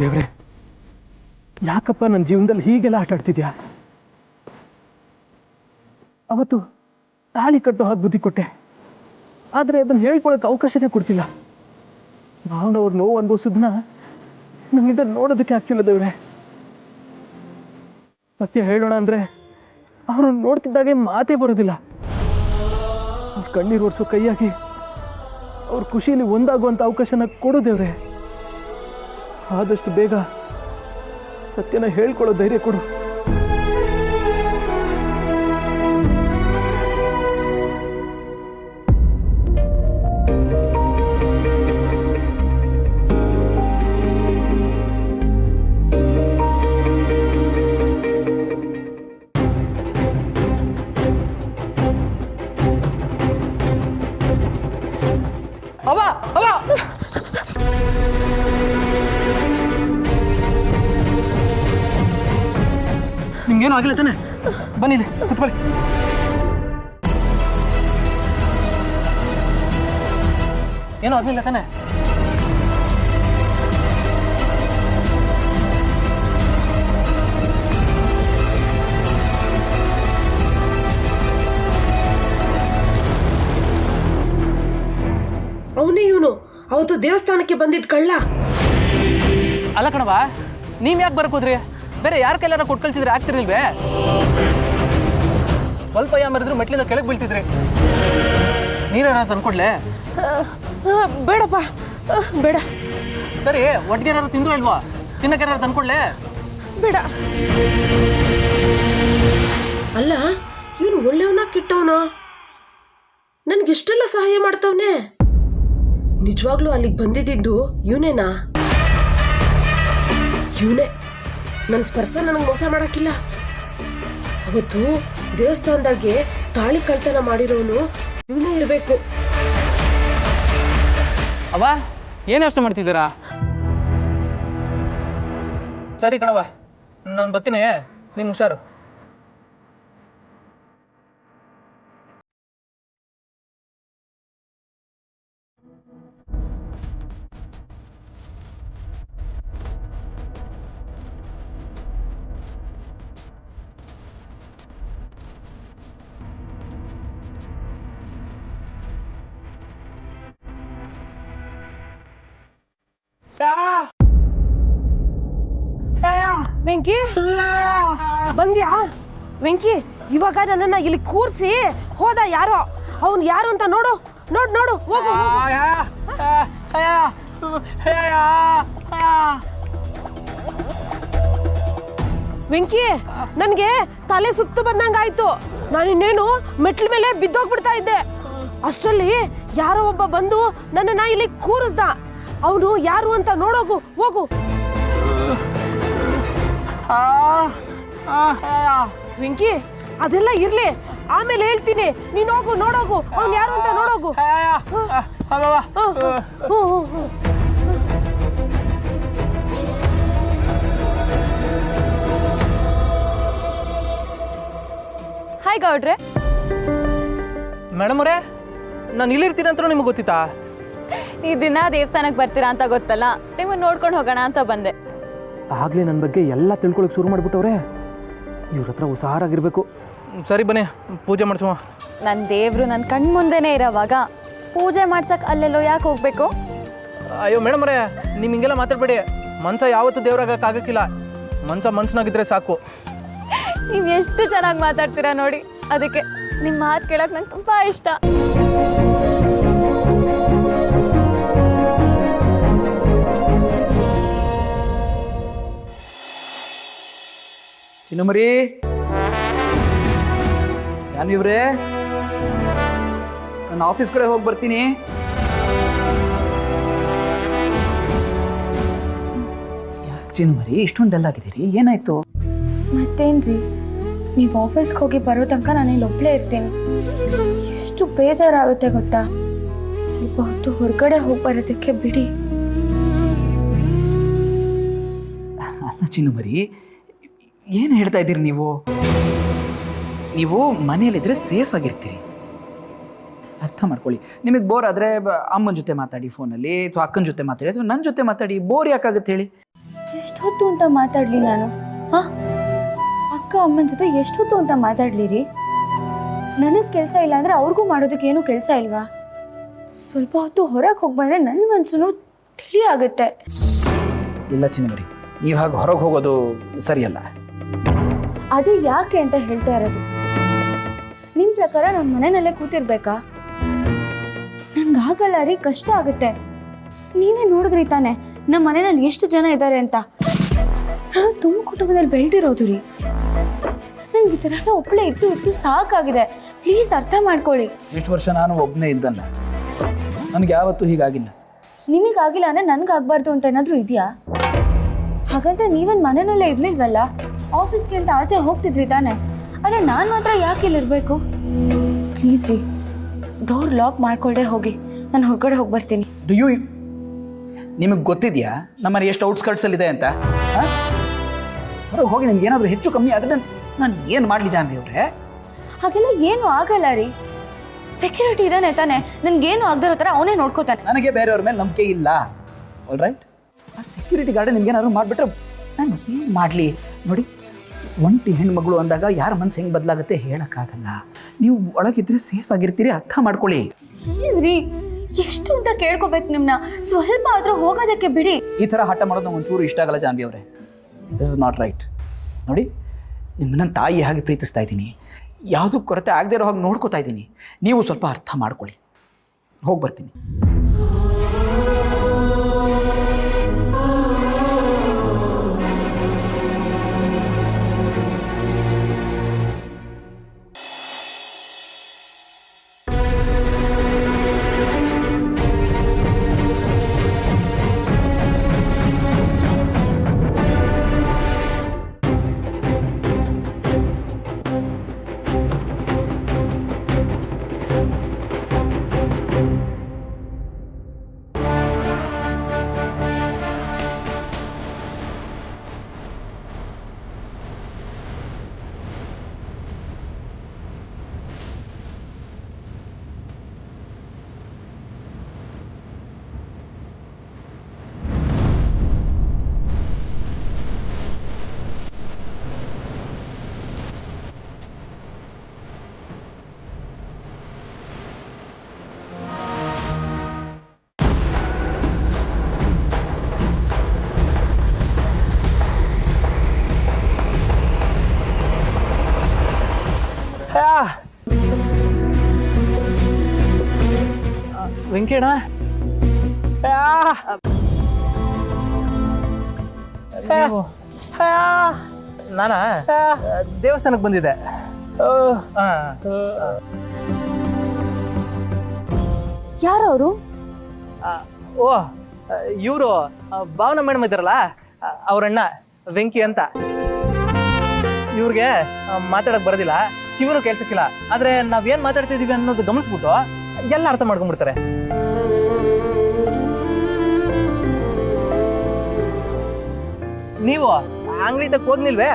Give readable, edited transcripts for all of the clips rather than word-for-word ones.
ದೇವ್ರೆ, ಯಾಕಪ್ಪ ನನ್ನ ಜೀವನದಲ್ಲಿ ಹೀಗೆಲ್ಲ ಆಟ ಆಡ್ತಿದ್ಯಾ? ಅವತ್ತು ತಾಳಿ ಕಟ್ಟೋ ಹಾಗೆ ಬುದ್ಧಿ ಕೊಟ್ಟೆ, ಆದರೆ ಅದನ್ನು ಹೇಳ್ಕೊಳಕ್ಕೆ ಅವಕಾಶನೇ ಕೊಡ್ತಿಲ್ಲ. ನಾನು ಅವ್ರ ನೋವು ಅನುಭವಿಸಿದ್ನ ನಮ್ಮಿಂದ ನೋಡೋದಕ್ಕೆ ಆಗ್ತಿಲ್ಲ ದೇವ್ರೆ. ಸತ್ಯ ಹೇಳೋಣ ಅಂದರೆ ಅವ್ರನ್ನ ನೋಡ್ತಿದ್ದಾಗೆ ಮಾತೇ ಬರೋದಿಲ್ಲ. ಅವ್ರ ಕಣ್ಣೀರು ಒರೆಸೋ ಕೈಯಾಗಿ ಅವ್ರ ಖುಷಿಯಲ್ಲಿ ಒಂದಾಗುವಂಥ ಅವಕಾಶನ ಕೊಡು ದೇವ್ರೆ. ಆದಷ್ಟು ಬೇಗ ಸತ್ಯನ ಹೇಳ್ಕೊಳ್ಳೋ ಧೈರ್ಯ ಕೊಡು. ನಿಮ್ಗೇನು ಆಗಿಲ್ಲ ತಾನೆ? ಬನ್ನಿದೆ ಕುತ್ಕೊಳ್ಳಿ. ಏನೂ ಆಗಲಿಲ್ಲ ತಾನೆ? ಅವನೇ ಇವನು ಅವತ್ತು ದೇವಸ್ಥಾನಕ್ಕೆ ಬಂದಿದ್ದ ಕಳ್ಳ. ಅಲ್ಲ ಕಣವ, ನೀವ್ ಯಾಕೆ ಬರ್ಕೋದ್ರಿ? ಬೇರೆ ಯಾರ ಕೈಲಾರ ಕೊಟ್ಟು ಕಳ್ಸಿದ್ರೆ ಆಗ್ತಿರ್ಲಿಲ್ವೇ? ಸ್ವಲ್ಪ ಯಾಮರಿದ್ರು ಮೆಟ್ಲಿಂದ ಕೆಳಗೆ ಬೀಳ್ತಿದ್ರಿ. ನೀರೇನ ತಂದ್ಕೊಡ್ಲೆ? ಬೇಡಪ್ಪ, ಬೇಡ. ಸರಿ, ಒಟ್ಟಿಗೆ ಏನಾದ್ರು ತಿಂದ್ರು ಇಲ್ವಾ? ತಿನ್ನಕ್ಕೆ ಏನಾದ್ರು ತಂದ್ಕೊಡ್ಲೆ? ಬೇಡ. ಅಲ್ಲ, ಇವನು ಒಳ್ಳೆಯವನ ಕೆಟ್ಟವನ? ನನ್ಗಿಷ್ಟೆಲ್ಲ ಸಹಾಯ ಮಾಡ್ತವನೆ. ನಿಜವಾಗ್ಲೂ ಅಲ್ಲಿಗೆ ಬಂದಿದ್ದು ಇವನೇನಾ? ಇವನೇ ನನ್ನ ಸ್ಪರ್ಶ ನನಗೆ ಮೋಸ ಮಾಡಕ್ಕಿಲ್ಲ. ಅವತ್ತು ದೇವಸ್ಥಾನದಾಗೆ ತಾಳಿ ಕಳ್ತನ ಮಾಡಿರೋನು ಇವನೇ ಇರಬೇಕು. ಅವ ಏನು ಯೋಚನೆ ಮಾಡ್ತಿದ್ದೀರಾ? ಸರಿ ಕಣವ, ನಾನು ಬರ್ತೀನಿ, ನೀನು ಹುಷಾರು. ವೆಂಕಿ, ಬಂದ್ಯಾ? ವೆಂಕಿ, ಇವಾಗ ನನ್ನನ್ನ ಇಲ್ಲಿ ಕೂರ್ಸಿ ಹೋದ ಯಾರೋ. ಅವನು ಯಾರು ಅಂತ ನೋಡು, ನೋಡು ನೋಡು, ಹೋಗು. ವೆಂಕಿ, ನನ್ಗೆ ತಲೆ ಸುತ್ತು ಬಂದಂಗಾಯ್ತು. ನಾನಿನ್ನೇನು ಮೆಟ್ಲ ಮೇಲೆ ಬಿದ್ದೋಗ್ಬಿಡ್ತಾ ಇದ್ದೆ. ಅಷ್ಟರಲ್ಲಿ ಯಾರೋ ಒಬ್ಬ ಬಂದು ನನ್ನನ್ನ ಇಲ್ಲಿ ಕೂರಿಸ್ದ. ಅವನು ಯಾರು ಅಂತ ನೋಡೋಗು, ಹೋಗು. ವೆಂಕಿ, ಅದೆಲ್ಲ ಇರ್ಲಿ, ಆಮೇಲೆ ಹೇಳ್ತೀನಿ. ನೀನ್ ಹೋಗು, ನೋಡೋಗು, ಅವ್ನು ಯಾರು ಅಂತ ನೋಡೋಗು. ಹಾಯ್ ಗೌಡ್ರೆ. ಮೇಡಮ್ ಅವರೇ, ನಾನು ಇಲ್ಲಿರ್ತೀನಿ ಅಂತ ನಿಮಗೆ ಗೊತ್ತಿತ್ತಾ? ಈ ದಿನ ದೇವಸ್ಥಾನಕ್ಕೆ ಬರ್ತೀರಾ ಅಂತ ಗೊತ್ತಲ್ಲ, ನಿಮ್ಮನ್ನು ನೋಡ್ಕೊಂಡು ಹೋಗೋಣ ಅಂತ ಬಂದೆ. ಆಗಲೇ ನನ್ನ ಬಗ್ಗೆ ಎಲ್ಲ ತಿಳ್ಕೊಳಕ್ಕೆ ಶುರು ಮಾಡಿಬಿಟ್ಟವ್ರೆ. ಇವ್ರ ಹತ್ರ ಹುಷಾರಾಗಿರ್ಬೇಕು. ಸರಿ ಬನ್ನಿ, ಪೂಜೆ ಮಾಡಿಸುವ. ನನ್ನ ದೇವರು ನನ್ನ ಕಣ್ಣು ಮುಂದೆನೇ ಇರೋವಾಗ ಪೂಜೆ ಮಾಡ್ಸಕ್ಕೆ ಅಲ್ಲೆಲ್ಲೋ ಯಾಕೆ ಹೋಗ್ಬೇಕು? ಅಯ್ಯೋ ಮೇಡಮ್ ಅವರೇ, ನೀವು ಹಿಂಗೆಲ್ಲ ಮಾತಾಡಬೇಡಿ. ಮನ್ಸ ಯಾವತ್ತೂ ದೇವ್ರಾಗಕ್ಕಾಗಕ್ಕಿಲ್ಲ. ಮನ್ಸನಾಗಿದ್ರೆ ಸಾಕು. ನೀವು ಎಷ್ಟು ಚೆನ್ನಾಗಿ ಮಾತಾಡ್ತೀರಾ ನೋಡಿ, ಅದಕ್ಕೆ ನಿಮ್ಮ ಮಾತು ಕೇಳೋಕೆ ನಂಗೆ ತುಂಬ ಇಷ್ಟ. ಚಿನ್ನಮರಿ, ಜಾನ್ವಿವ್ರೆ, ನಾನು ಆಫೀಸ್ ಕಡೆ ಹೋಗಿ ಬರ್ತೀನಿ. ಯಾಕೆ ಚಿನ್ನಮರಿ ಇಷ್ಟೊಂದು ಡಲ್ ಆಗಿದ್ದೀರಿ? ಏನಾಯ್ತು? ಮತ್ತೇನ್ರಿ, ನೀವು ಆಫೀಸ್ಗೆ ಹೋಗಿ ಬರೋ ತನಕ ನಾನು ಇಲ್ಲಿ ಒಬ್ಬಳೇ ಇರ್ತೀನಿ. ಎಷ್ಟು ಬೇಜಾರಾಗುತ್ತೆ ಗೊತ್ತಾ? ಸ್ವಲ್ಪ ಹೊತ್ತು ಹೊರಗಡೆ ಹೋಗಿ ಬರೋದಕ್ಕೆ ಬಿಡಿ. ಅಲ್ಲ ಚಿನ್ನಮರಿ, ಏನು ಹೇಳ್ತಾ ಇದ್ದೀರಿ ನೀವು? ನೀವು ಮನೆಯಲ್ಲಿದ್ದರೆ ಸೇಫ್ ಆಗಿರ್ತೀರಿ. ಅರ್ಥ ಮಾಡ್ಕೊಳ್ಳಿ. ನಿಮಗೆ ಬೋರ್ ಆದರೆ ಅಮ್ಮನ ಜೊತೆ ಮಾತಾಡಿ ಫೋನಲ್ಲಿ, ಅಥವಾ ಅಕ್ಕನ ಜೊತೆ ಮಾತಾಡಿ, ಅಥವಾ ನನ್ನ ಜೊತೆ ಮಾತಾಡಿ. ಬೋರ್ ಯಾಕಾಗುತ್ತೆ ಹೇಳಿ? ಎಷ್ಟೊತ್ತು ಅಂತ ಮಾತಾಡ್ಲಿ ನಾನು? ಹಾ, ಅಕ್ಕ ಅಮ್ಮನ ಜೊತೆ ಎಷ್ಟೊತ್ತು ಅಂತ ಮಾತಾಡ್ಲಿ ರೀ? ನನಗೆ ಕೆಲಸ ಇಲ್ಲ ಅಂದರೆ ಅವ್ರಿಗೂ ಮಾಡೋದಕ್ಕೆ ಏನೂ ಕೆಲಸ ಇಲ್ವಾ? ಸ್ವಲ್ಪ ಹೊತ್ತು ಹೊರಗೆ ಹೋಗಿ ಬಂದರೆ ನನ್ನ ಮನಸ್ಸು ತಿಳಿ ಆಗುತ್ತೆ. ಇಲ್ಲ ಚಿನ್ನಮರಿ, ನೀವು ಹಾಗೆ ಹೊರಗೆ ಹೋಗೋದು ಸರಿಯಲ್ಲ. ಅದೇ ಯಾಕೆ ಅಂತ ಹೇಳ್ತಾ ಇರೋದು. ನಿಮ್ಮ ಪ್ರಕಾರ ನಮ್ಮ ಮನೆಯಲ್ಲೇ ಕೂತಿರ್ಬೇಕಾ? ನನ್ಗಾಗಲ್ಲ ರೀ, ಕಷ್ಟ ಆಗುತ್ತೆ. ನೀವೇ ನೋಡಿದ್ರಿ ತಾನೆ ನಮ್ಮ ಮನೆಯಲ್ಲಿ ಎಷ್ಟು ಜನ ಇದ್ದಾರೆ ಅಂತ. ನಾನು ತುಂಬ ಕುಟುಂಬದಲ್ಲಿ ಬೆಳೆದಿರೋದು ರೀ. ನನಗೆ ಈ ಥರ ಎಲ್ಲ ಒಬ್ಬಳೇ ಇದ್ದು ಸಾಕಾಗಿದೆ. ಪ್ಲೀಸ್ ಅರ್ಥ ಮಾಡ್ಕೊಳ್ಳಿ. ಎಷ್ಟು ವರ್ಷ ನಾನು ಒಬ್ಬನೇ ಇದ್ದಲ್ಲ, ನನಗೆ ಯಾವತ್ತೂ ಹೀಗಾಗಿಲ್ಲ. ನಿಮಗಾಗಿಲ್ಲ ಅಂದರೆ ನನಗಾಗಬಾರ್ದು ಅಂತ ಏನಾದರೂ ಇದೆಯಾ? ಹಾಗಂತ ನೀವೇನು ಮನೆಯಲ್ಲೇ ಇರಲಿಲ್ವಲ್ಲ, ಆಫೀಸ್ಗೆ ಅಂತ ಆಚೆ ಹೋಗ್ತಿದ್ರಿ ತಾನೆ. ಆದರೆ ನಾನು ಮಾತ್ರ ಯಾಕೆ ಇಲ್ಲಿರಬೇಕು? ಪ್ಲೀಸ್ ರೀ, ಡೋರ್ ಲಾಕ್ ಮಾಡ್ಕೊಳ್ಳದೆ ಹೋಗಿ, ನಾನು ಹೊರಗಡೆ ಹೋಗಿ ಬರ್ತೀನಿ. ನಿಮಗೆ ಗೊತ್ತಿದೆಯಾ ನಮ್ಮನೆ ಎಷ್ಟು ಔಟ್ಸ್ಕರ್ಟ್ಸಲ್ಲಿದೆ ಅಂತ? ಹೊರಗೆ ಹೋಗಿ ನಿಮ್ಗೆ ಏನಾದರೂ ಹೆಚ್ಚು ಕಮ್ಮಿ ಆದರೆ ನಾನು ಏನು ಮಾಡಲಿ ಜಾನ್ವಿ ಅವರೇ? ಹಾಗೆಲ್ಲ ಏನೂ ಆಗಲ್ಲ ರೀ. ಸೆಕ್ಯೂರಿಟಿ ಇದ್ದಾನೆ ತಾನೆ, ನನಗೇನು ಆಗದಿರೋ ಥರ ಅವನೇ ನೋಡ್ಕೋತಾನೆ. ನನಗೆ ಬೇರೆಯವ್ರ ಮೇಲೆ ನಂಬಿಕೆ ಇಲ್ಲ. ಆಲ್ ರೈಟ್, ಆ ಸೆಕ್ಯೂರಿಟಿ ಗಾರ್ಡ್ ನಿಮ್ಗೇನಾದ್ರು ಮಾಡಿಬಿಟ್ರೆ ನಾನು ಏನು ಮಾಡಲಿ? ನೋಡಿ, ಒಂಟಿ ಹೆಣ್ಮಗಳು ಅಂದಾಗ ಯಾರ ಮನಸ್ಸು ಹೆಂಗೆ ಬದಲಾಗುತ್ತೆ ಹೇಳೋಕ್ಕಾಗಲ್ಲ. ನೀವು ಒಳಗಿದ್ರೆ ಸೇಫ್ ಆಗಿರ್ತೀರಿ, ಅರ್ಥ ಮಾಡ್ಕೊಳ್ಳಿ. ಪ್ಲೀಸ್ ರೀ, ಎಷ್ಟು ಅಂತ ಕೇಳ್ಕೊಬೇಕು ನಿಮ್ಮನ್ನ. ಸ್ವಲ್ಪ ಆದರೂ ಹೋಗೋದಕ್ಕೆ ಬಿಡಿ. ಈ ಥರ ಹಠ ಮಾಡೋದು ನಂಗೆ ಒಂಚೂರು ಇಷ್ಟ ಆಗಲ್ಲ ಜಾನ್ವಿ ಅವರೇ. This is not right. ನೋಡಿ, ನಿಮ್ಮನ್ನ ತಾಯಿ ಹಾಗೆ ಪ್ರೀತಿಸ್ತಾ ಇದ್ದೀನಿ, ಯಾವುದೂ ಕೊರತೆ ಆಗದೆ ಇರೋ ಹಾಗೆ ನೋಡ್ಕೋತಾ ಇದ್ದೀನಿ. ನೀವು ಸ್ವಲ್ಪ ಅರ್ಥ ಮಾಡ್ಕೊಳ್ಳಿ. ಹೋಗಿ ಬರ್ತೀನಿ. ವೆಂಕಣ್ಣ, ನಾನಾ ದೇವಸ್ಥಾನಕ್ಕೆ ಬಂದಿದ್ದೆ. ಯಾರವರು? ಓ, ಇವರು ಭಾವನಾ ಮೇಡಮ್ ಇದ್ದಾರಲ್ಲ, ಅವ್ರಣ್ಣ ವೆಂಕಿ ಅಂತ. ಇವ್ರಿಗೆ ಮಾತಾಡಕ್ ಬರೋದಿಲ್ಲ, ಕಿವಿನೂ ಕೇಳ್ಸಕ್ಕಿಲ್ಲ. ಆದ್ರೆ ನಾವೇನ್ ಮಾತಾಡ್ತಿದೀವಿ ಅನ್ನೋದು ಗಮನಿಸ್ಬಿಟ್ಟು ಎಲ್ಲ ಅರ್ಥ ಮಾಡ್ಕೊಂಡ್ಬಿಡ್ತಾರೆ. ನೀವು ಅಂಗಡಿ ತಕ್ಕ ಹೋಗ್ನಿಲ್ವೇ?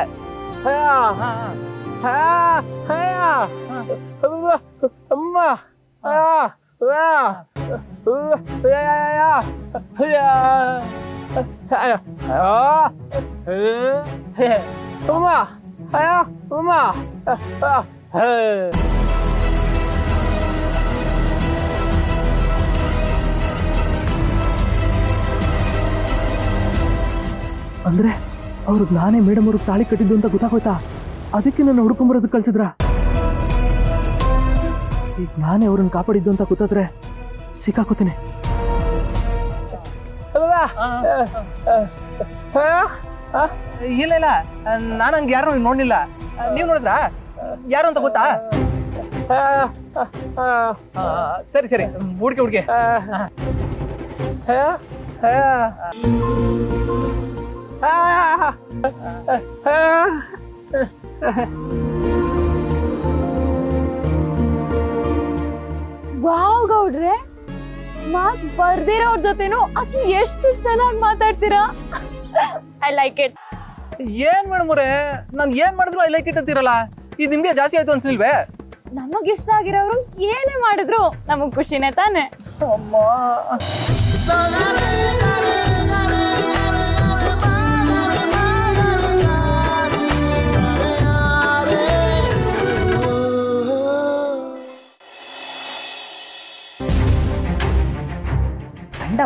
ಅಂದ್ರೆ ಅವ್ರಿಗೆ ನಾನೇ ಮೇಡಮ್ ಅವ್ರಿಗೆ ತಾಳಿ ಕಟ್ಟಿದ್ದು ಅಂತ ಗೊತ್ತಾಗೋಯ್ತಾ? ಅದಕ್ಕೆ ನನ್ನ ಹುಡ್ಕೊಂಬರೋದಕ್ಕೆ ಕಳ್ಸಿದ್ರ? ಈಗ ನಾನೇ ಅವ್ರನ್ನ ಕಾಪಾಡಿದ್ದು ಅಂತ ಗೊತ್ತಾದ್ರೆ ಸಿಕ್ಕಾಕೋತೀನಿ. ಇಲ್ಲ ಇಲ್ಲ, ನಾನು ಹಂಗೆ ಯಾರು ನೋಡ್ಲಿಲ್ಲ. ನೀವು ನೋಡಿದ್ರ ಯಾರು ಅಂತ ಗೊತ್ತಾ? ಸರಿ ಸರಿ, ಹುಡ್ಕೆ ಹುಡ್ಕೆ. ವಾವ್ ಗೌಡ್ರೆ, ಮಾತ್ ಬರ್ದಿರೋರ್ ಜೊತೆನೂ ಅದು ಎಷ್ಟು ಚೆನ್ನಾಗಿ ಮಾತಾಡ್ತೀರಾ. I like it. ಏನ್ ಮೇಡಮ್ ಅವ್ರೆ, ನಾನು ಏನ್ ಮಾಡಿದ್ರು ಐ ಲೈಕ್ ಇಟ್ ಅಂತೀರಲ್ಲ, ಇದು ನಿಮ್ಗೆ ಜಾಸ್ತಿ ಆಯ್ತು ಅನ್ಸಲಿಲ್ವೇ? ನಮಗಿಷ್ಟ ಆಗಿರೋರು ಏನೇ ಮಾಡಿದ್ರು ನಮಗ್ ಖುಷಿನೇ ತಾನೆ. ಅಮ್ಮ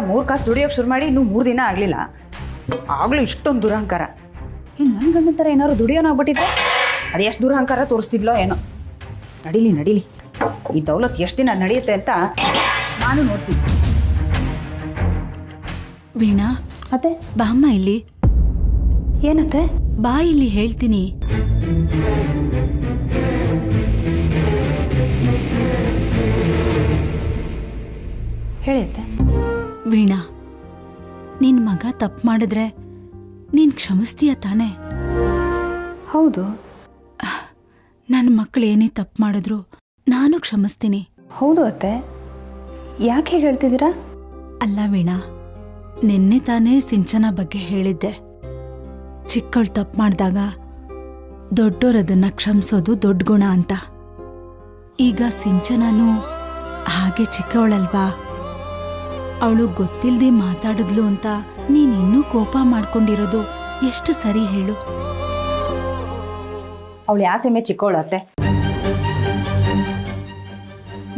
3 ಕಾಸು ದುಡಿಯೋಕೆ ಶುರು ಮಾಡಿ ಇನ್ನೂ 3 ದಿನ ಆಗಲಿಲ್ಲ, ಆಗಲೂ ಇಷ್ಟೊಂದು ದುರಹಂಕಾರ. ಇನ್ನು ನನ್ನ ಗಂಡನ ಥರ ಏನಾದ್ರು ದುಡಿಯೋನಾಗ್ಬಿಟ್ಟಿದ್ರೆ ಅದು ಎಷ್ಟು ದುರಹಂಕಾರ ತೋರಿಸ್ತಿದ್ಲೋ ಏನೋ. ನಡೀಲಿ, ಈ ದೌಲತ್ ಎಷ್ಟು ದಿನ ನಡೆಯುತ್ತೆ ಅಂತ ನಾನು ನೋಡ್ತೀನಿ. ವೀಣಾ, ಮತ್ತೆ ಬಾಮ್ಮ ಇಲ್ಲಿ. ಏನತ್ತೆ? ಬಾ ಇಲ್ಲಿ ಹೇಳ್ತೀನಿ. ಹೇಳಿತ್ತೆ. ವೀಣಾ, ನಿನ್ ಮಗ ತಪ್ಪು ಮಾಡಿದ್ರೆ ನೀನ್ ಕ್ಷಮಿಸ್ತೀಯ ತಾನೆ? ಹೌದು. ನನ್ನ ಮಕ್ಕಳು ಏನೇ ತಪ್ಪು ಮಾಡಿದ್ರು ನಾನು ಕ್ಷಮಿಸ್ತೀನಿ. ಹೌದು ಅತ್ತೆ, ಯಾಕೆ ಹೇಗೆ ಹೇಳ್ತಿದ್ದೀರಾ? ಅಲ್ಲ ವೀಣಾ, ನಿನ್ನೆ ತಾನೇ ಸಿಂಚನ ಬಗ್ಗೆ ಹೇಳಿದ್ದೆ. ಚಿಕ್ಕವಳು ತಪ್ಪು ಮಾಡಿದಾಗ ದೊಡ್ಡೋರದನ್ನ ಕ್ಷಮಿಸೋದು ದೊಡ್ಡ ಗುಣ ಅಂತ. ಈಗ ಸಿಂಚನನೂ ಹಾಗೆ ಚಿಕ್ಕವಳಲ್ವಾ? ಅವಳು ಗೊತ್ತಿಲ್ಲದೆ ಮಾತಾಡಿದ್ಲು ಅಂತ ನೀನಿನ್ನೂ ಕೋಪ ಮಾಡ್ಕೊಂಡಿರೋದು ಎಷ್ಟು ಸರಿ ಹೇಳು? ಅವಳು ಯಾಸೆಮೆ ಚಿಕ್ಕವಳತ್ತೆ.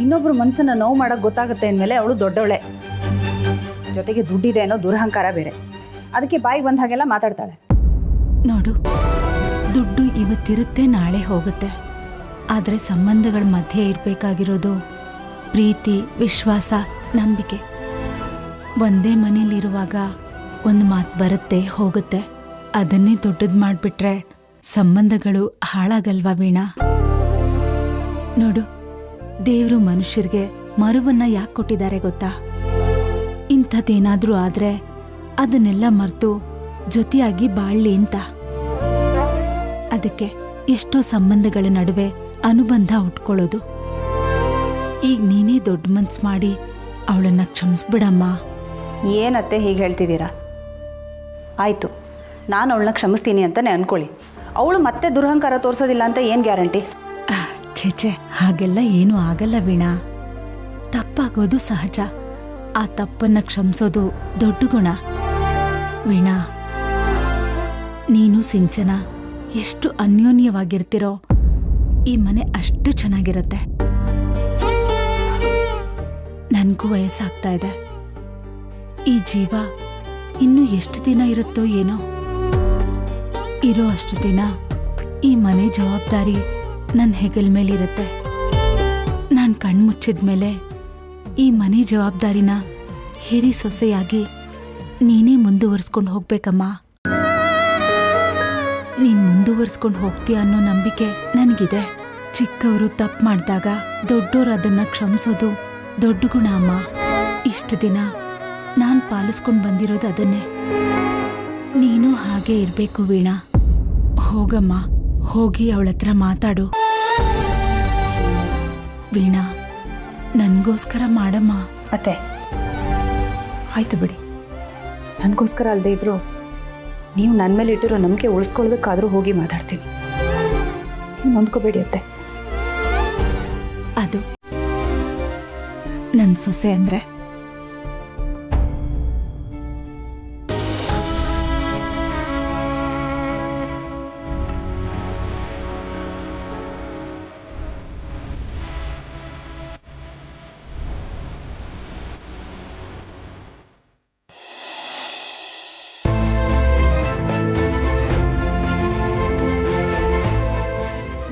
ಇನ್ನೊಬ್ರು ಮನಸ್ಸನ್ನ ನೋವು ಮಾಡಕ್ ಗೊತ್ತಾಗುತ್ತೆ ಅಂದಮೇಲೆ ಅವಳು ದೊಡ್ಡವಳೆ. ಜೊತೆಗೆ ದುಡ್ಡಿದೆ ಅನ್ನೋ ದುರಹಂಕಾರ ಬೇರೆ. ಅದಕ್ಕೆ ಬಾಯಿಗೆ ಬಂದ ಹಾಗೆಲ್ಲ ಮಾತಾಡ್ತಾಳೆ. ನೋಡು, ದುಡ್ಡು ಇವತ್ತಿರುತ್ತೆ, ನಾಳೆ ಹೋಗುತ್ತೆ. ಆದರೆ ಸಂಬಂಧಗಳ ಮಧ್ಯೆ ಇರಬೇಕಾಗಿರೋದು ಪ್ರೀತಿ, ವಿಶ್ವಾಸ, ನಂಬಿಕೆ. ಒಂದೇ ಮನೇಲಿರುವಾಗ ಒಂದು ಮಾತು ಬರುತ್ತೆ, ಹೋಗುತ್ತೆ. ಅದನ್ನೇ ದೊಡ್ಡದು ಮಾಡಿಬಿಟ್ರೆ ಸಂಬಂಧಗಳು ಹಾಳಾಗಲ್ವಾ ವೀಣಾ? ನೋಡು, ದೇವರು ಮನುಷ್ಯರಿಗೆ ಮರುವನ್ನ ಯಾಕೆ ಕೊಟ್ಟಿದ್ದಾರೆ ಗೊತ್ತಾ? ಇಂಥದ್ದೇನಾದ್ರೂ ಆದ್ರೆ ಅದನ್ನೆಲ್ಲ ಮರೆತು ಜೊತೆಯಾಗಿ ಬಾಳ್ಲಿ ಅಂತ. ಅದಕ್ಕೆ ಎಷ್ಟೋ ಸಂಬಂಧಗಳ ನಡುವೆ ಅನುಬಂಧ ಉಟ್ಕೊಳ್ಳೋದು. ಈಗ ನೀನೇ ದೊಡ್ಡ ಮನ್ಸು ಮಾಡಿ ಅವಳನ್ನ ಕ್ಷಮಿಸ್ಬಿಡಮ್ಮ. ಏನತ್ತೆ ಹೀಗೆ ಹೇಳ್ತಿದ್ದೀರಾ? ಆಯಿತು, ನಾನು ಅವಳನ್ನ ಕ್ಷಮಿಸ್ತೀನಿ ಅಂತಲೇ ಅನ್ಕೊಳ್ಳಿ. ಅವಳು ಮತ್ತೆ ದುರಹಂಕಾರ ತೋರಿಸೋದಿಲ್ಲ ಅಂತ ಏನು ಗ್ಯಾರಂಟಿ? ಛೇ, ಹಾಗೆಲ್ಲ ಏನೂ ಆಗಲ್ಲ ವೀಣಾ. ತಪ್ಪಾಗೋದು ಸಹಜ. ಆ ತಪ್ಪನ್ನ ಕ್ಷಮಿಸೋದು ದೊಡ್ಡ ಗುಣ. ವೀಣಾ, ನೀನು ಸಿಂಚನ ಎಷ್ಟು ಅನ್ಯೋನ್ಯವಾಗಿರ್ತಿರೋ ಈ ಮನೆ ಅಷ್ಟು ಚೆನ್ನಾಗಿರತ್ತೆ. ನನಗೂ ವಯಸ್ಸಾಗ್ತಾ ಇದೆ. ಈ ಜೀವ ಇನ್ನೂ ಎಷ್ಟು ದಿನ ಇರುತ್ತೋ ಏನೋ. ಇರೋ ಅಷ್ಟು ದಿನ ಈ ಮನೆ ಜವಾಬ್ದಾರಿ ನನ್ನ ಹೆಗಲ ಮೇಲಿರುತ್ತೆ. ನಾನು ಕಣ್ಮುಚ್ಚಿದ್ಮೇಲೆ ಈ ಮನೆ ಜವಾಬ್ದಾರಿನ ಹಿರಿ ಸೊಸೆಯಾಗಿ ನೀನೇ ಮುಂದುವರಿಸ್ಕೊಂಡು ಹೋಗ್ಬೇಕಮ್ಮ. ನೀನ್ ಮುಂದುವರಿಸ್ಕೊಂಡು ಹೋಗ್ತೀಯ ಅನ್ನೋ ನಂಬಿಕೆ ನನಗಿದೆ. ಚಿಕ್ಕವರು ತಪ್ಪು ಮಾಡಿದಾಗ ದೊಡ್ಡೋರು ಅದನ್ನ ಕ್ಷಮಿಸೋದು ದೊಡ್ಡ ಗುಣ ಅಮ್ಮ. ಇಷ್ಟು ದಿನ ನಾನು ಪಾಲಿಸ್ಕೊಂಡು ಬಂದಿರೋದು ಅದನ್ನೇ. ನೀನು ಹಾಗೆ ಇರಬೇಕು ವೀಣಾ. ಹೋಗಮ್ಮ, ಹೋಗಿ ಅವಳ ಹತ್ರ ಮಾತಾಡು. ವೀಣಾ, ನನಗೋಸ್ಕರ ಮಾಡಮ್ಮ. ಅತ್ತೆ, ಆಯಿತು ಬಿಡಿ. ನನಗೋಸ್ಕರ ಅಲ್ಲದೆ ಇದ್ರು ನೀವು ನನ್ನ ಮೇಲೆ ಇಟ್ಟಿರೋ ನಂಬಿಕೆ ಉಳಿಸ್ಕೊಳ್ಬೇಕಾದ್ರೂ ಹೋಗಿ ಮಾತಾಡ್ತೀನಿ. ನೊಂದ್ಕೋಬೇಡಿ ಅತ್ತೆ. ಅದು ನನ್ನ ಸೊಸೆ ಅಂದ್ರೆ.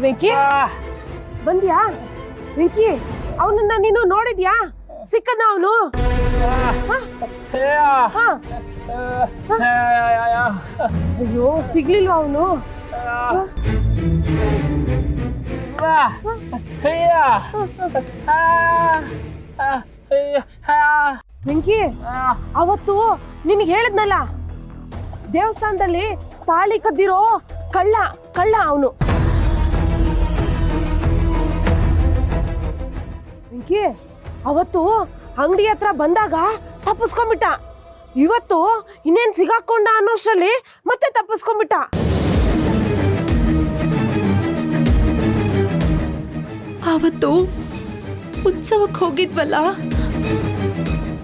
ವೆಂಕಿ, ಬಂದ್ಯಾ? ವೆಂಕಿ, ಅವನನ್ನ ನೀನು ನೋಡಿದ್ಯಾ? ಸಿಕ್ಕದ ಅವನು? ಅಯ್ಯೋ, ಸಿಗ್ಲಿಲ್ವಾ ಅವನು? ವೆಂಕಿ, ಅವತ್ತು ನಿನಗೆ ಹೇಳಿದ್ನಲ್ಲ, ದೇವಸ್ಥಾನದಲ್ಲಿ ತಾಳಿ ಕದ್ದಿರೋ ಕಳ್ಳ ಅವನು. ವೆಂಕಿ, ಅವತ್ತು ಅಂಗಡಿ ಹತ್ರ ಬಂದಾಗ ತಪ್ಪಿಸ್ಕೊಂಡ್ಬಿಟ್ಟ. ಇವತ್ತು ಇನ್ನೇನ್ ಸಿಗಾಕೊಂಡ ಅನ್ನೋಷ್ಟರಲ್ಲಿ ಮತ್ತೆ ತಪ್ಪಿಸ್ಕೊಂಡ್ಬಿಟ್ಟ. ಆವತ್ತು ಉತ್ಸವಕ್ಕೆ ಹೋಗಿದ್ವಲ್ಲ,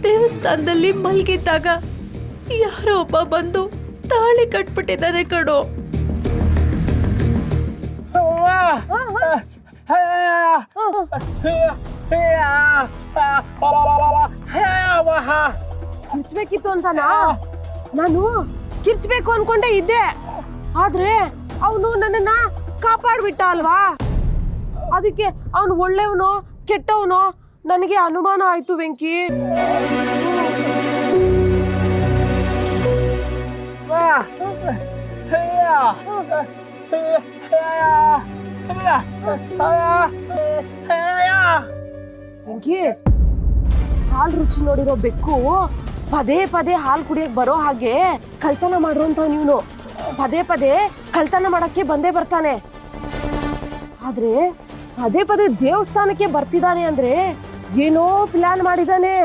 ದೇವಸ್ಥಾನದಲ್ಲಿ ಮಲ್ಗಿದ್ದಾಗ ಯಾರೋ ಒಬ್ಬ ಬಂದು ತಾಳಿ ಕಟ್ಬಿಟ್ಟಿದ್ದಾರೆ ಕಣೋ. ಕಿರ್ಚ್ಬೇಕಿತ್ತು ಅಂತನಾ? ನಾನು ಕಿರ್ಚ್ಬೇಕು ಅನ್ಕೊಂಡೇ ಇದ್ದೆ, ಆದ್ರೆ ಅವನು ನನ್ನನ್ನ ಕಾಪಾಡ್ಬಿಟ್ಟ ಅಲ್ವಾ. ಅದಕ್ಕೆ ಅವನು ಒಳ್ಳೆಯವನೋ ಕೆಟ್ಟವನೋ ನನಗೆ ಅನುಮಾನ ಆಯ್ತು ವೆಂಕಿ. ವೆಂಕಿ, ಹಾಲು ರುಚಿ ನೋಡಿರೋ ಬೆಕ್ಕು ಪದೇ ಪದೇ ಹಾಲು ಕುಡಿಯಕ್ ಬರೋ ಹಾಗೆ ಕಳ್ತನ ಮಾಡಿರುವಂತ ನೀನು ಪದೇ ಪದೇ ಕಳ್ತನ ಮಾಡಕ್ಕೆ ಬಂದೇ ಬರ್ತಾನೆ. ಆದ್ರೆ ಪದೇ ಪದೇ ದೇವಸ್ಥಾನಕ್ಕೆ ಬರ್ತಿದ್ದಾನೆ ಅಂದ್ರೆ ಏನೋ ಪ್ಲಾನ್ ಮಾಡಿದಾನೆ.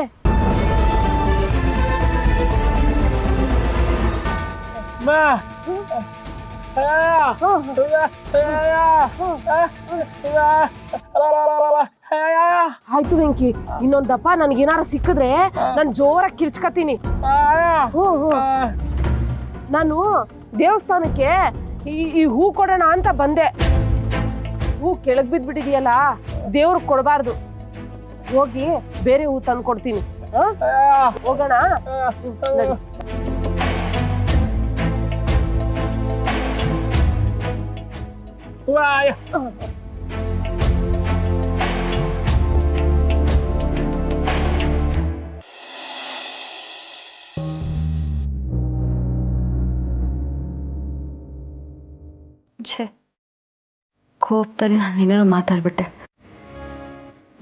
ಆಯ್ತು ವೆಂಕಿ, ಇನ್ನೊಂದಪ್ಪ ನನ್ಗೇನಾರ ಸಿಕ್ಕಿದ್ರೆ ನಾನ್ ಜೋರಾಗಿ ಕಿರ್ಚ್ಕತೀನಿ. ನಾನು ದೇವಸ್ಥಾನಕ್ಕೆ ಈ ಹೂ ಕೊಡೋಣ ಅಂತ ಬಂದೆ. ಹೂ ಕೆಳಗ್ ಬಿದ್ಬಿಟ್ಟಿದೆಯಲ್ಲ, ದೇವ್ರಿಗೆ ಕೊಡಬಾರ್ದು. ಹೋಗಿ ಬೇರೆ ಹೂ ತಂದು ಕೊಡ್ತೀನಿ. ಹೋಗೋಣ. ಛೇ, ಕೋಪದಲ್ಲಿ ನಾನು ಏನೇನೋ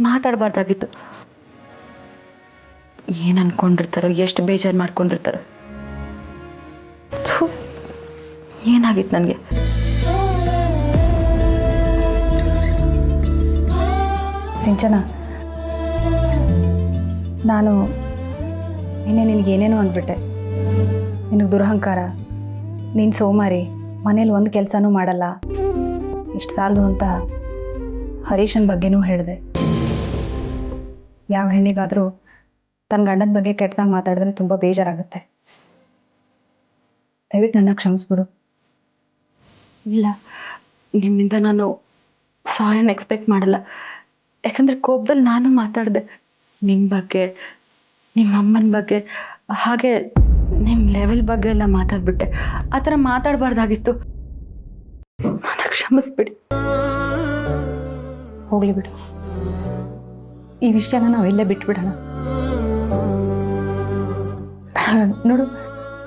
ಮಾತಾಡಬಾರ್ದಾಗಿತ್ತು. ಏನು ಅನ್ಕೊಂಡಿರ್ತಾರೋ, ಎಷ್ಟು ಬೇಜಾರು ಮಾಡ್ಕೊಂಡಿರ್ತಾರೋ. ಏನಾಗಿತ್ತು ನನಗೆ? ಸಿಂಚನ, ನಾನು ನಿನಗೇನೇನೋ ಅಂದ್ಬಿಟ್ಟೆ. ನಿನಗೆ ದುರಹಂಕಾರ, ನೀನು ಸೋಮಾರಿ, ಮನೇಲಿ ಒಂದು ಕೆಲಸನೂ ಮಾಡಲ್ಲ, ಇಷ್ಟು ಸಾಲದು ಅಂತ ಹರೀಶನ ಬಗ್ಗೆನೂ ಹೇಳಿದೆ. ಯಾವ ಹೆಣ್ಣಿಗಾದರೂ ತನ್ನ ಗಂಡನ ಬಗ್ಗೆ ಕೆಟ್ಟದಾಗ ಮಾತಾಡಿದ್ರೆ ತುಂಬ ಬೇಜಾರಾಗುತ್ತೆ. ದಯವಿಟ್ಟು ನನ್ನ ಕ್ಷಮಿಸ್ಬಿಡು. ಇಲ್ಲ, ನಿಮ್ಮಿಂದ ನಾನು ಸಾರಿನ ಎಕ್ಸ್ಪೆಕ್ಟ್ ಮಾಡಲ್ಲ. ಯಾಕಂದರೆ ಕೋಪದಲ್ಲಿ ನಾನು ಮಾತಾಡಿದೆ ನಿಮ್ಮ ಬಗ್ಗೆ, ನಿಮ್ಮ ಅಮ್ಮನ ಬಗ್ಗೆ, ಹಾಗೆ ನಿಮ್ಮ ಲೆವೆಲ್ ಬಗ್ಗೆ ಎಲ್ಲ ಮಾತಾಡ್ಬಿಟ್ಟೆ. ಆ ಥರ ಮಾತಾಡಬಾರ್ದಾಗಿತ್ತು. ನನಗೆ ಕ್ಷಮಿಸ್ಬಿಡಿ. ಹೋಗಲಿ ಬಿಡು, ಈ ವಿಷಯನ ನಾವೆಲ್ಲೇ ಬಿಟ್ಬಿಡೋಣ. ನೋಡು,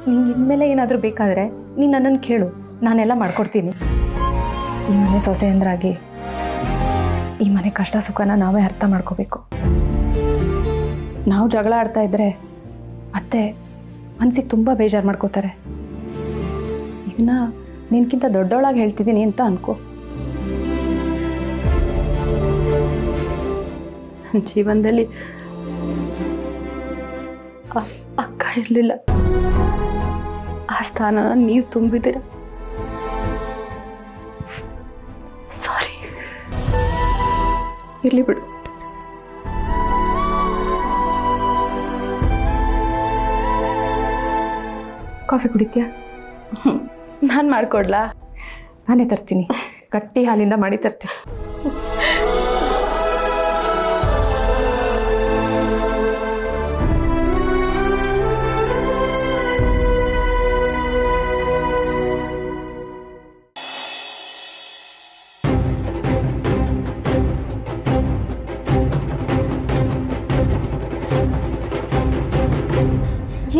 ನಿಂಗೆ ಇನ್ಮೇಲೆ ಏನಾದರೂ ಬೇಕಾದರೆ ನೀನು ನನ್ನನ್ನು ಕೇಳು, ನಾನೆಲ್ಲ ಮಾಡ್ಕೊಡ್ತೀನಿ. ಈ ಮನೆ ಸೊಸೆಯಂದ್ರಾಗಿ ಈ ಮನೆ ಕಷ್ಟ ಸುಖನ ನಾವೇ ಅರ್ಥ ಮಾಡ್ಕೋಬೇಕು. ನಾವು ಜಗಳ ಆಡ್ತಾ ಇದ್ದರೆ ಅತ್ತೆ ಮನಸ್ಸಿಗೆ ತುಂಬ ಬೇಜಾರು ಮಾಡ್ಕೋತಾರೆ. ಇದನ್ನ ನಿನ್ಕಿಂತ ದೊಡ್ಡವಳಾಗಿ ಹೇಳ್ತಿದ್ದೀನಿ ಅಂತ ಅನ್ಕೋ. ಜೀವನದಲ್ಲಿ ಅಕ್ಕ ಇರಲಿಲ್ಲ, ಆ ಸ್ಥಾನನ ನೀವು ತುಂಬಿದ್ದೀರ. ಸಾರಿ. ಇರ್ಲಿ ಬಿಡು. ಕಾಫಿ ಕುಡಿತೀಯಾ? ನಾನು ಮಾಡ್ಕೊಡ್ಲಾ? ನಾನೇ ತರ್ತೀನಿ, ಗಟ್ಟಿ ಹಾಲಿಂದ ಮಾಡಿ ತರ್ತೀನಿ.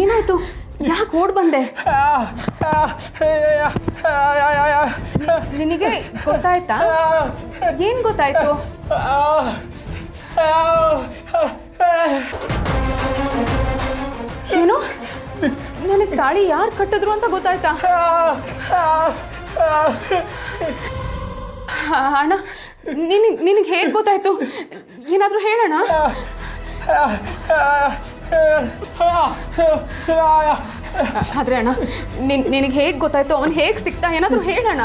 ಏನಾಯ್ತು? ಯಾಕೆ ಓಡ್ ಬಂದೆ? ನಿನಗೆ ಗೊತ್ತಾಯ್ತಾ? ಏನ್ ಗೊತ್ತಾಯ್ತು? ಏನು? ನನಗೆ ತಾಳಿ ಯಾರು ಕಟ್ಟಿದ್ರು ಅಂತ ಗೊತ್ತಾಯ್ತಾ? ಅಣ್ಣ, ನಿನಗೆ ಹೇಗೆ ಗೊತ್ತಾಯ್ತು? ಏನಾದರೂ ಹೇಳೋಣ. ಆದ್ರೆ ಅಣ್ಣ, ನಿನಗೆ ಹೇಗೆ ಗೊತ್ತಾಯ್ತು? ಅವನು ಹೇಗೆ ಸಿಕ್ತಾ? ಏನಾದರೂ ಹೇಳೋಣ.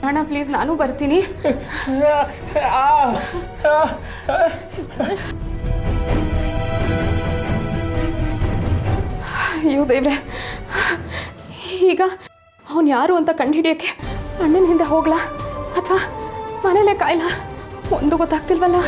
ಅಣ್ಣ ಪ್ಲೀಸ್, ನಾನು ಬರ್ತೀನಿ. ಅಯ್ಯೋ ದೇವ್ರೆ, ಈಗ ಅವನು ಯಾರು ಅಂತ ಕಂಡುಹಿಡಿಯೋಕ್ಕೆ ಅಣ್ಣನ ಹಿಂದೆ ಹೋಗ್ಲಾ ಅಥವಾ ಮನೇಲೇ ಕಾಯ್ಲಾ ಒಂದು ಗೊತ್ತಾಗ್ತಿಲ್ವಲ್ಲ.